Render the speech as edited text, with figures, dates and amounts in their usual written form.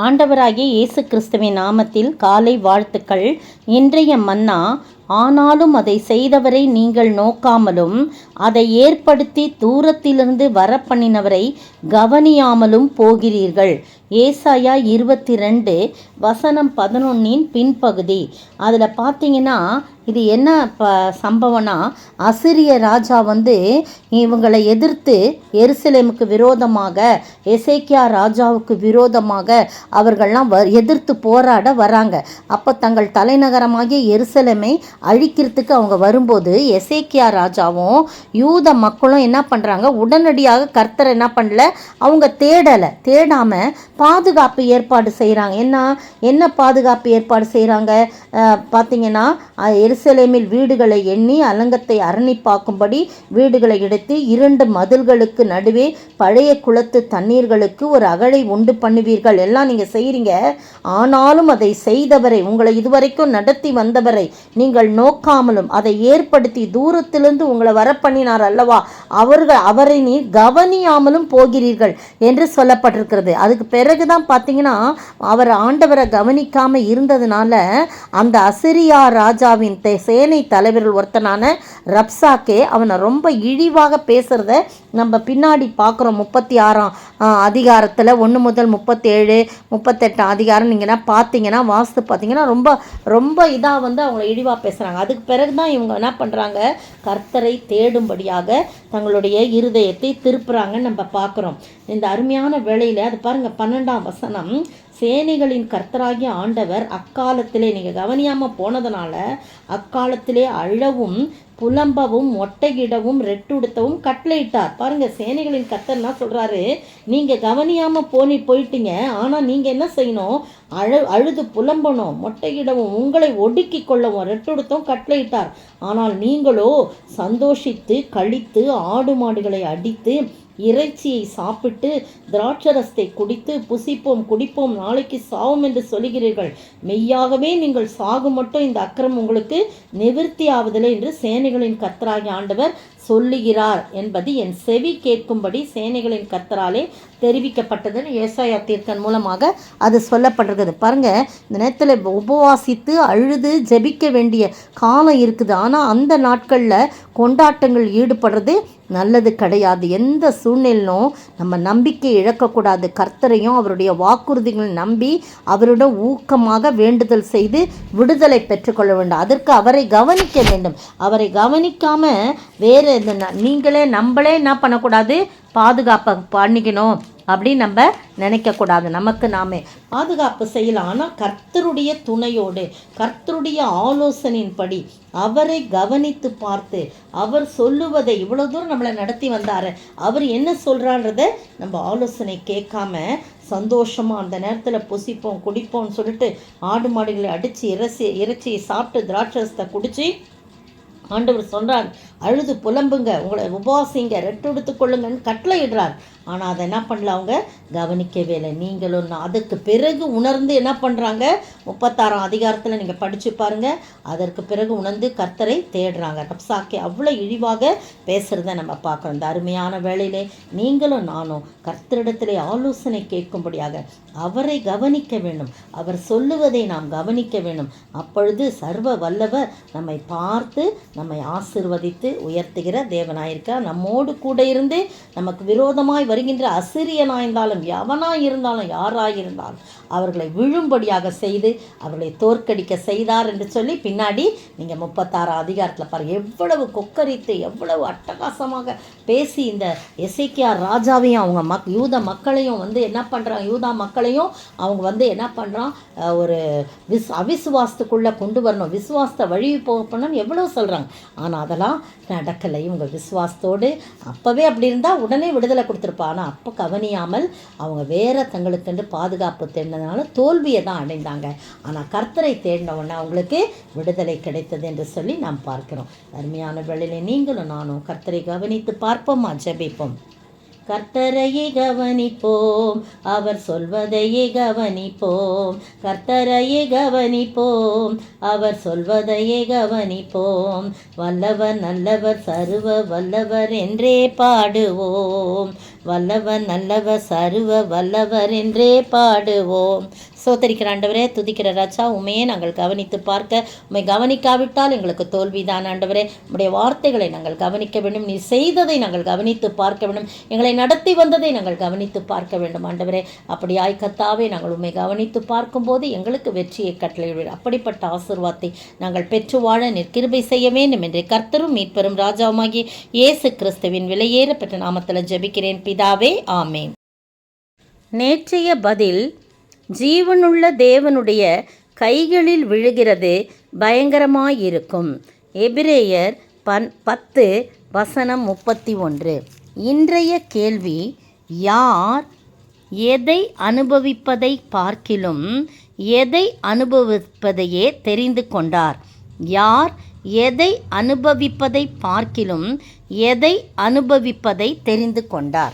ஆண்டவராகிய இயேசு கிறிஸ்துவின் நாமத்தில் காலை வாழ்த்துக்கள். இன்றைய மன்னா, ஆனாலும் அதை செய்தவரை நீங்கள் நோக்காமலும் அதை ஏற்படுத்தி தூரத்திலிருந்து வரப்பண்ணினவரை கவனியாமலும் போகிறீர்கள். ஏசாயா 22 வசனம் 11 பின்பகுதி. அதில் பார்த்தீங்கன்னா இது என்ன சம்பவம்னா, அசிரிய ராஜா இவங்களை எதிர்த்து எருசலேமுக்கு விரோதமாக, எசேக்கியா ராஜாவுக்கு விரோதமாக அவர்கள்லாம் எதிர்த்து போராட வராங்க. அப்போ தங்கள் தலைநகரமாகிய எருசலேமை அழிக்கிறதுக்கு அவங்க வரும்போது எசேக்கியா ராஜாவும் யூத மக்களும் என்ன பண்ணுறாங்க, உடனடியாக கர்த்தர் என்ன பண்ணல, அவங்க தேடாமல் பாதுகாப்பு ஏற்பாடு செய்கிறாங்க. என்ன பாதுகாப்பு ஏற்பாடு செய்கிறாங்க பார்த்தீங்கன்னா, எருசலேமில் வீடுகளை எண்ணி அலங்கத்தை அரணிப்பாக்கும்படி வீடுகளை எடுத்து 2 மதில்களுக்கு நடுவே பழைய குளத்து தண்ணீர்களுக்கு ஒரு அகழை உண்டு பண்ணுவீர்கள். எல்லாம் நீங்கள் செய்கிறீங்க. ஆனாலும் அதை செய்தவரை, உங்களை இதுவரைக்கும் நடத்தி வந்தவரை நீங்கள் நோக்காமலும் அதை ஏற்படுத்தி தூரத்திலிருந்து உங்களை வரப்பண்ணினார் அல்லவா, அவரை நீ கவனியாமலும் போகிறீர்கள் என்று சொல்லப்பட்டிருக்கிறது. அதுக்கு பிறகுதான் பார்த்தீங்கன்னா, அவர் ஆண்டவரை கவனிக்காமல் இருந்ததுனால அந்த அசிரியா ராஜாவின் சேனை தலைவர்கள் ஒருத்தனான ரப்சாக்கே அவனை ரொம்ப இழிவாக பேசுகிறத நம்ம பின்னாடி பார்க்குறோம். 36ஆம் அதிகாரத்தில் 1 முதல் 37, 38 அதிகாரம் நீங்கள் பார்த்தீங்கன்னா, வாஸ்து பார்த்தீங்கன்னா ரொம்ப இதாக அவங்கள இழிவாக பேசுகிறாங்க. அதுக்கு பிறகு தான் இவங்க என்ன பண்ணுறாங்க, கர்த்தரை தேடும்படியாக தங்களுடைய இருதயத்தை திருப்புறாங்கன்னு நம்ம பார்க்குறோம். இந்த அருமையான வேளையில் அது பாருங்கள், 12ஆம் வசனம், சேனைகளின் கர்த்தராகிய ஆண்டவர் அக்காலத்திலே, நீங்கள் கவனியாமல் போனதுனால அக்காலத்திலே அழவும் புலம்பவும் மொட்டையிடவும் ரெட்டுடுத்தவும் கட்டளையிட்டார். பாருங்கள், சேனைகளின் கர்த்தர் என்ன சொல்கிறாரு, நீங்கள் கவனியாமல் போயிட்டீங்க. ஆனால் நீங்கள் என்ன செய்யணும், அழுது புலம்பணும், மொட்டையிடவும் உங்களை ஒடுக்கி கொள்ளவும் ரெட்டுடுத்தவும் கட்டளையிட்டார். ஆனால் நீங்களோ சந்தோஷித்து கழித்து ஆடு மாடுகளை அடித்து இறைச்சியை சாப்பிட்டு திராட்சரசத்தை குடித்து புசிப்போம் குடிப்போம் நாளைக்கு சாவும் என்று சொல்லுகிறீர்கள். மெய்யாகவே நீங்கள் சாகும் மட்டும் இந்த அக்கிரமம் உங்களுக்கு நிவிர்த்தி ஆவதில்லை என்று சேனைகளின் கர்த்தராகிய ஆண்டவர் சொல்லுகிறார் என்பது என் செவி கேட்கும்படி சேனைகளின் கர்த்தராலே தெரிவிக்கப்பட்டதுன்னு ஏசாயா தீர்க்கன் மூலமாக அது சொல்லப்பட்டிருக்குது. பாருங்க, இந்த நேரத்தில் உபவாசித்து அழுது ஜெபிக்க வேண்டிய காலம் இருக்குது. ஆனால் அந்த நாட்களில் கொண்டாட்டங்கள் ஈடுபடுறது நல்லது கிடையாது. எந்த சூழ்நிலையிலும் நம்ம நம்பிக்கை இழக்கக்கூடாது. கர்த்தரையும் அவருடைய வாக்குறுதிகளை நம்பி அவரிடம் ஊக்கமாக வேண்டுதல் செய்து விடுதலை பெற்றுக்கொள்ள வேண்டும். அதற்கு அவரை கவனிக்க வேண்டும். அவரை கவனிக்காமல் வேறு நீங்களே நம்மளே என்ன பண்ணக்கூடாது, பாதுகாப்பை பண்ணிக்கணும் அப்படின்னு நம்ம நினைக்கக்கூடாது. நமக்கு நாமே பாதுகாப்பு செய்யலாம். ஆனால் கர்த்தருடைய துணையோடு, கர்த்தருடைய ஆலோசனையின்படி அவரை கவனித்து பார்த்து அவர் சொல்லுவதை, இவ்வளோ தூரம் நம்மளை நடத்தி வந்தார், அவர் என்ன சொல்கிறான்றத நம்ம ஆலோசனை கேட்காம சந்தோஷமாக அந்த நேரத்தில் புசிப்போம் குடிப்போம்னு சொல்லிட்டு ஆடு மாடுகளை அடித்து இறைச்சியை சாப்பிட்டு திராட்சரசத்தை குடித்து ஆண்டவர் சொல்கிறார், அழுது புலம்புங்க, உங்களை உபவாசிங்க, ரெட்டு கொள்ளுங்கன்னு கட்டளை இடுறார். ஆனால் அதை என்ன பண்ணல, அவங்க கவனிக்கவே இல்லை. நீங்களும் அதுக்கு பிறகு உணர்ந்து என்ன பண்ணுறாங்க, 36ஆம் அதிகாரத்தில் நீங்கள் படித்து பாருங்கள். அதற்கு பிறகு உணர்ந்து கர்த்தரை தேடுறாங்க. ரப்சாக்கே அவ்வளோ இழிவாக பேசுகிறத நம்ம பார்க்குறோம். இந்த அருமையான வேளையிலே நீங்களும் நானும் கர்த்தரிடத்திலே ஆலோசனை கேட்கும்படியாக அவரை கவனிக்க வேண்டும். அவர் சொல்லுவதை நாம் கவனிக்க வேண்டும். அப்பொழுது சர்வ வல்லவர் நம்மை பார்த்து நம்மை ஆசீர்வதித்து உயர்த்துகிற தேவனாயிருக்கார். நம்மோடு கூட இருந்து நமக்கு விரோதமாய் வருகின்ற அசிரியனாயிருந்தாலும் எவனாயிருந்தாலும் யாராயிருந்தாலும் அவர்களை விழும்படியாக செய்து அவர்களை தோற்கடிக்க செய்தார் என்று சொல்லி பின்னாடி நீங்கள் 36ஆம் அதிகாரத்தில் பாருங்கள். எவ்வளவு கொக்கரித்து எவ்வளவு அட்டகாசமாக பேசி இந்த எசேக்கியா ராஜாவையும் அவங்க யூத மக்களையும் என்ன பண்ணுறாங்க, யூதா மக்களையும் அவங்க என்ன பண்ணுறான், ஒரு அவிசுவாசத்துக்குள்ளே கொண்டு வரணும், விசுவாசத்தை வழி போகணும்னு எவ்வளோ சொல்கிறாங்க. ஆனால் அதெல்லாம் நடக்கலை. இவங்க விசுவாசத்தோடு அப்போவே அப்படி இருந்தால் உடனே விடுதலை கொடுத்துருப்பா. ஆனால் அப்போ கவனியாமல் அவங்க வேற தங்களுக்கென்று பாதுகாப்பு தேடினதுனால தோல்வியை தான் அடைந்தாங்க. ஆனால் கர்த்தரை தேடினவுடனே அவங்களுக்கு விடுதலை கிடைத்தது என்று சொல்லி நாம் பார்க்கிறோம். அருமையான வேளையிலே நீங்களும் நானும் கர்த்தரை கவனித்து பார்ப்போமா, ஜெபிப்போம். கர்த்தரையே கவனிப்போம், அவர் சொல்வதையே கவனிப்போம். கர்த்தரையே கவனிப்போம், அவர் சொல்வதையே கவனிப்போம். வல்லவர் நல்லவர் சர்வ வல்லவர் என்றே பாடுவோம். வல்லவர் நல்லவர் சர்வ வல்லவர் என்றே பாடுவோம். சோத்தரிக்கிற ஆண்டவரே, துதிக்கிற ராஜா, உண்மையே நாங்கள் கவனித்து பார்க்க, உண்மை கவனிக்காவிட்டால் எங்களுக்கு தோல்விதான் ஆண்டவரே. உம்முடைய வார்த்தைகளை நாங்கள் கவனிக்க வேண்டும். நீ செய்ததை நாங்கள் கவனித்து பார்க்க வேண்டும். எங்களை நடத்தி வந்ததை நாங்கள் கவனித்து பார்க்க வேண்டும் ஆண்டவரே. அப்படியாய் கர்த்தாவே, நாங்கள் உண்மை கவனித்து பார்க்கும்போது எங்களுக்கு வெற்றியை கட்டளையிடுவீர். அப்படிப்பட்ட ஆசீர்வாதத்தை நாங்கள் பெற்று வாழ கிருபை செய்ய வேண்டும் என்று கர்த்தரும் மீட்பெரும் ராஜாவுமாகிய இயேசு கிறிஸ்துவின் விலையேற பெற்ற நாமத்தில் ஜெபிக்கிறேன் பிதாவே, ஆமென். நேற்றைய பதில், ஜீவனுள்ள தேவனுடைய கைகளில் விழுகிறது பயங்கரமாயிருக்கும். எபிரேயர் 10:31. இன்றைய கேள்வி, யார் எதை அனுபவிப்பதை பார்க்கிலும் எதை அனுபவிப்பதையே தெரிந்து கொண்டார்? யார் எதை அனுபவிப்பதை பார்க்கிலும் எதை அனுபவிப்பதை தெரிந்து கொண்டார்?